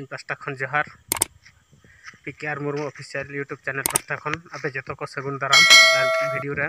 इन pasta खन जोहार PKR Murmu official YouTube channel pasta खन आपे जतो को सगुन दाराम वीडियो रे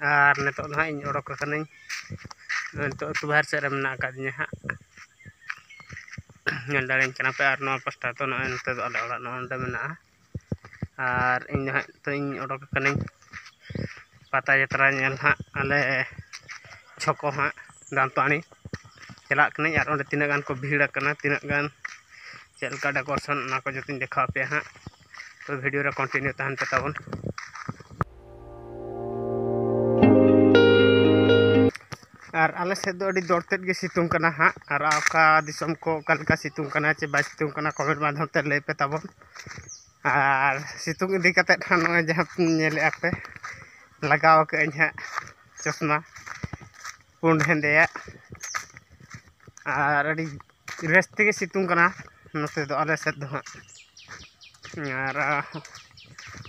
और नितो ना इन ओडक कनाई नितो तो बाहर से मेना कादिया हा नेल दाड़ेन कना पे और नो पास्टा तो न नते आले ओड़ा नोंडे मेना और इन हा तो इन ओडक कनाई पाता यात्रा नेल हा आले छको हा दांतानी चला कने और ओंडे तिना गान को भीड़ कना तिना गान चलका डेकोरेशन ना को जतिन देखा पे हाँ तो वीडियो रे कंटिन्यू तहन पे ताबन और आले से दो अडी दौड़ते गे सितुंग कना हाँ और आका दिसम को कलका सितुंग कना चे बाय सितुंग कना कमेंट माध्यम ते लay पे ताबन और सितुंग इदी कते ठान न जहां नेले आपे लगाव के हाँ चश्मा पुंड हेंदेया और अडी रेस्ते गे सितुंग कना नते दो आले सेद दो और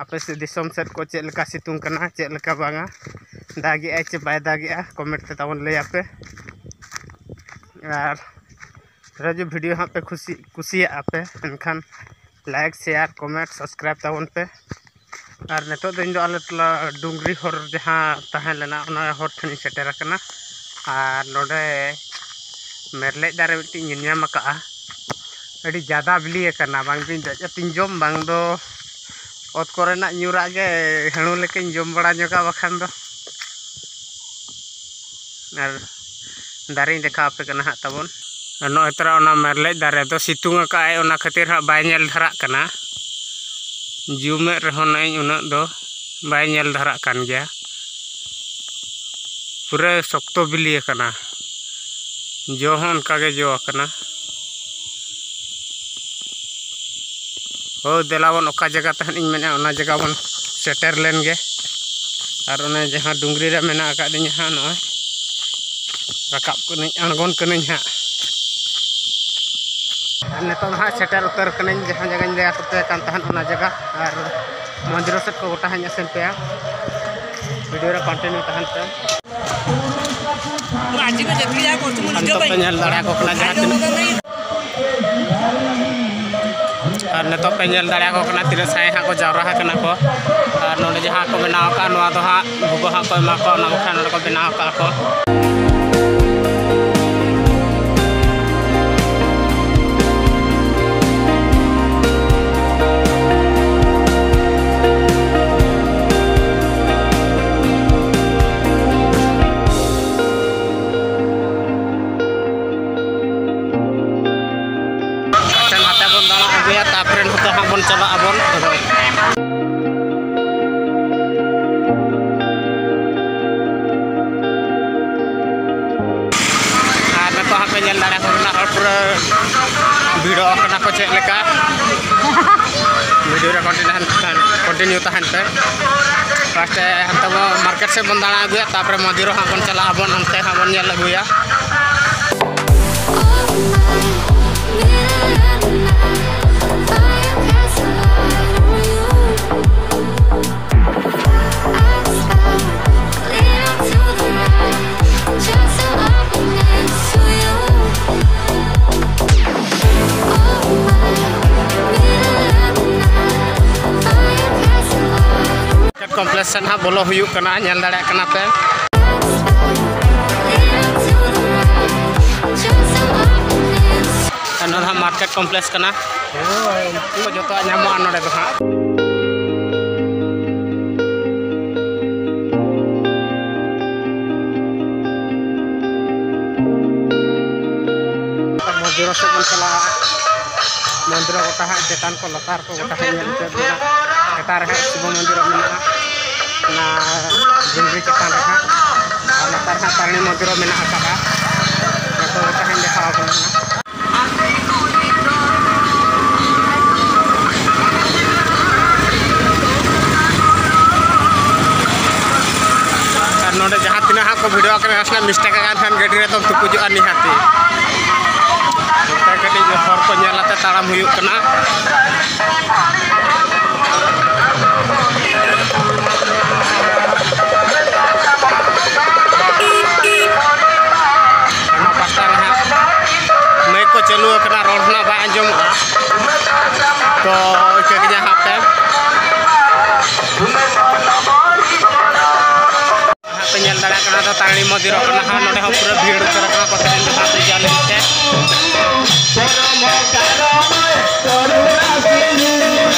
आपे से दिसम सेद को चेलका सितुंग कना चेलका बांगा दागी आ चे बाय दागी आ कमेंट ते तावन लय आपे और राजू वीडियो हाँ पे कुसिया आपे एनखान लाइक शेयर कमेंट सब्सक्राइब तावन पे और नेतो दिन जो आले टला डुंगरी हर जहां तहन लेना ओना हर ठनी सेटेर कना और नोडे मेरले दारे मिट्टी निन्याम का अड़ी ज़्यादा बिली करना बांग दिन जतिन जोम बांग दो ओत कोरेना न्यूरा गे हेणु लेकिन जोम बड़ा जोगा बखान दो और दारे देखा पे कना हा तबन नो एतरा ओना मेरले दारे दो सितुंग का आय ओना खातिर हा बाय नेल धरा कना जुमे रहो नहीं उना दो बाय नेल धरा कान गया पूरे शक्तो बिली कना जो हन कागे जो कना हो देलावन ओका जगह तहन इन मेना ओना जगह बन सेटर लेन गे और ओने जहां डुंगरी रे मेना का दिन हा न रकाब कने अणगोन कने हा नेतो हा सेटर उतर कने जहां जगह ले आते कान तहन ओना जगह और मंदिर से को गोटा हन सेन पे वीडियो रे कंटिन्यू तहन पे आज को जतली जा को तुम जो भाई नेल दाड़ा को कना जहां और नेतो पे नेल दाड़ा को कना तिना साय हा को जावरा कना को और नोने जहां को बनाव का नवा दो हा भुगो हा को मा को ना बखा नोने को बनाव का को तापरेन होता हाँ बन चला अबन और तो हाँ पे जल दाड़ा को और पूरा वीडियो करना को चेक लेका वीडियो रे कंटिन्यू तहन पे फर्स्ट हम तो मार्केट से बन दाड़ा अगुया तापरे मंदिर हाँ बन चला अबन अंते हाँ बन नेल अगुया कॉम्प्लेक्स हाँ बोलो हुयुक कना नेल दाड़ा कना पे नोधा मार्केट कॉम्प्लेक्स कना तो जो नामो नोडे दो हाँ मंदिर से बन चला मंदिर गोटा हाँ चेतान को लतार को गोटा हाँ एटार है शिव मंदिर मेना ना डुंगरी चेतान रे हाँ और लतार हाँ तारणी मंदिर मेना का तो गोटा हाँ देखा कना नोडे जहां तिना हाँ को वीडियो करे असला मिस्टेक गान गाड़ी रे तो तुकुजो निहाती कटी जो हर को नेलाते ताराम हुयुक कना पास्ता रे मैं को चलू रोड ना बा अंजम तो यहाँ पे nyel dara kana to tarani modir kana ha node ho pura bhir utara kana kote din ha te jale dite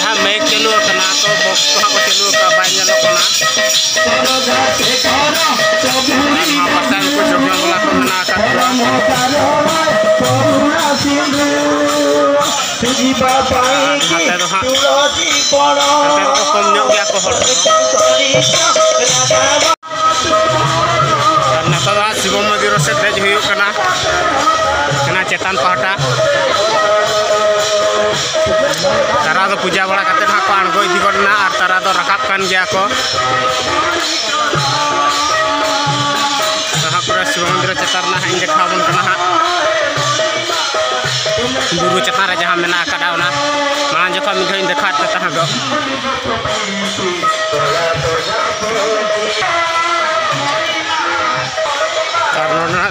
ha make chelu kana to box ko ha ko chelu ka bai nyalo kana ha pasan ko jogna bola ko na ka Shiv मंदिर से देज चेतान पहाटा तारा दो पूजा बड़ा करते ना को अणगो इदी करना और तारा दो रकाब कान गया को तहा पूरा शिव मंदिर चेतान ना इन देखा बन कना बुरु चेतान रे जहां मेना काडा ओना मान जखा मिघ इन देखा तहा दो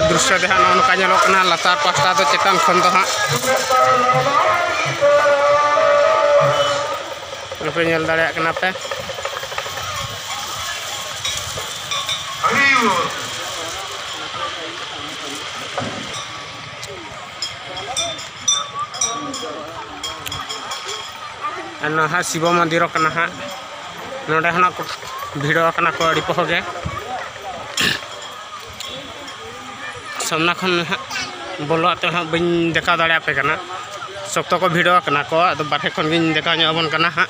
दृश्य देहा नौका नोकना लतार पास्टा तो चेतान खन दो हाँ पे नेल दाड़े कना पे हाँ शिव मंदिर कना हाँ नोडे हना भिड़ो कना को अड़ी पहोगे सामना खन बोलते हाँ बी देखा दाड़े पे कना शक्त को भिड़ो कना को अद बारे खन गिन देखा बन कना हाँ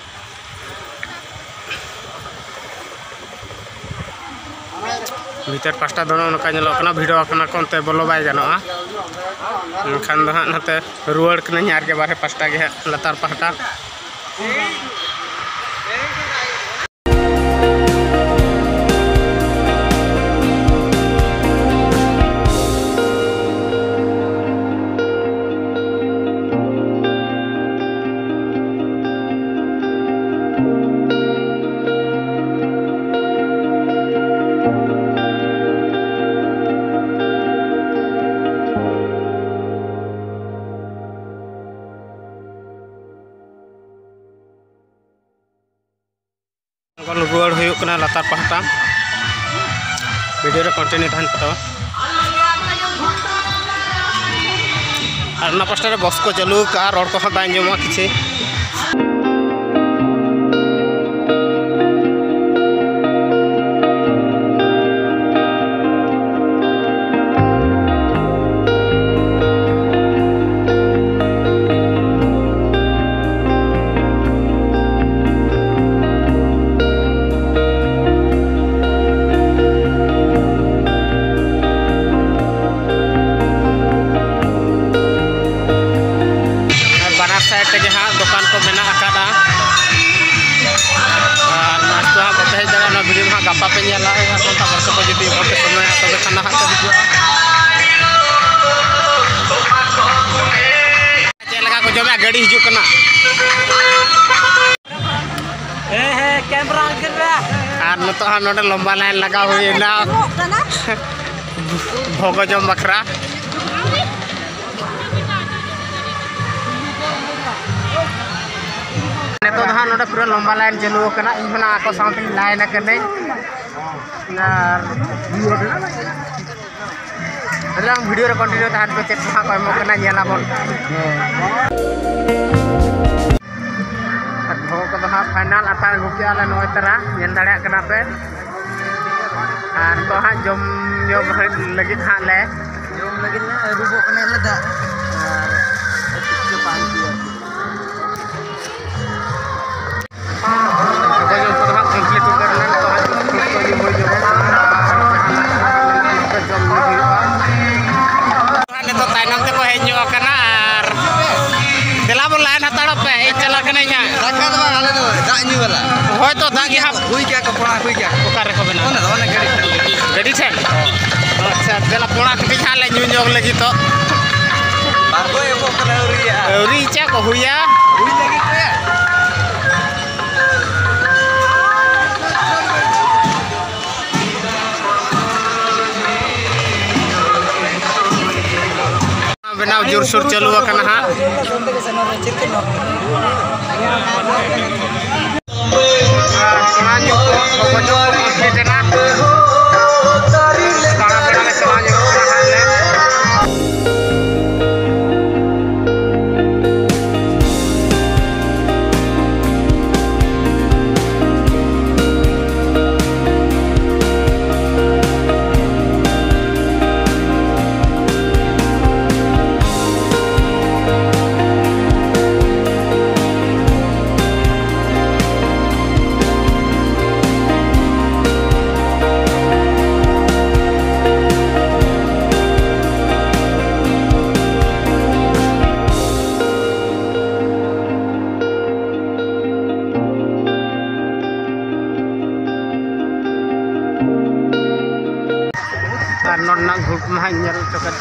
भीतर पास्टा दोनों नका कना भिड़ो कना को अंते बोलो बाय गनोआ खान दो हाँ नाते रुआड़ कना यार के बारे पास्टा के लतार पहाटा रुआड़ होना लतार पहाटा वीडियो रे कंटिन्यू तहन पता और ना पास्टा रे बस को चलू का रोड को बाय जमा किछि दुकान को मेना अकादा और नाश्ता हाँ बता दाड़ा वीडियो हाँ गापा पे नेला वर्ष को जुदी पे समय तब खाना हाँ चल लगा को जमे गाड़ी हिजू कना कैमरा और नतो हाँ नोडे लंबा लाइन लगा हुईना भोग जम बखरा तो हाँ नोडे पूरा लंबा लाइन चलू कना इन होना आको साउंड लाइन कने और वीडियो रे कंटिन्यू तहन पे चेक हाँ को एमो कना नेला बोन भो को हाँ फाइनल आता गुकिया ले नोय तरा नेल दाड़े कना पे और तो हाँ जम लगी हाँ ले जम लगी ना रुबो कने लदा और पान किया कंप्लीट करना तो तो तायनम ते को हेजो कना और देला बो लाइन हताड़ पे चला कने nya दाका दो आले दो दाग नी वाला होय तो दाग यहां हुई क्या कपड़ा हुई क्या ओका रे को बना ओना गाड़ी ठेन अच्छा देला पोड़ा के बिछा ले न्यू जोग लगी तो बारगो एको कने औरी चा को हुइया हुई लगी के बनाव जोर शोर चलू हाँ ग्रुप में चौकट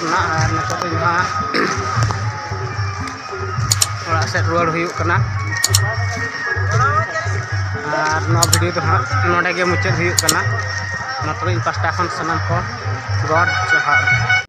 से रुआड़ हुआ वीडियो तो हाँ नोडे मुचाद हुआ पास्टा खन सामान को गॉड जोहार।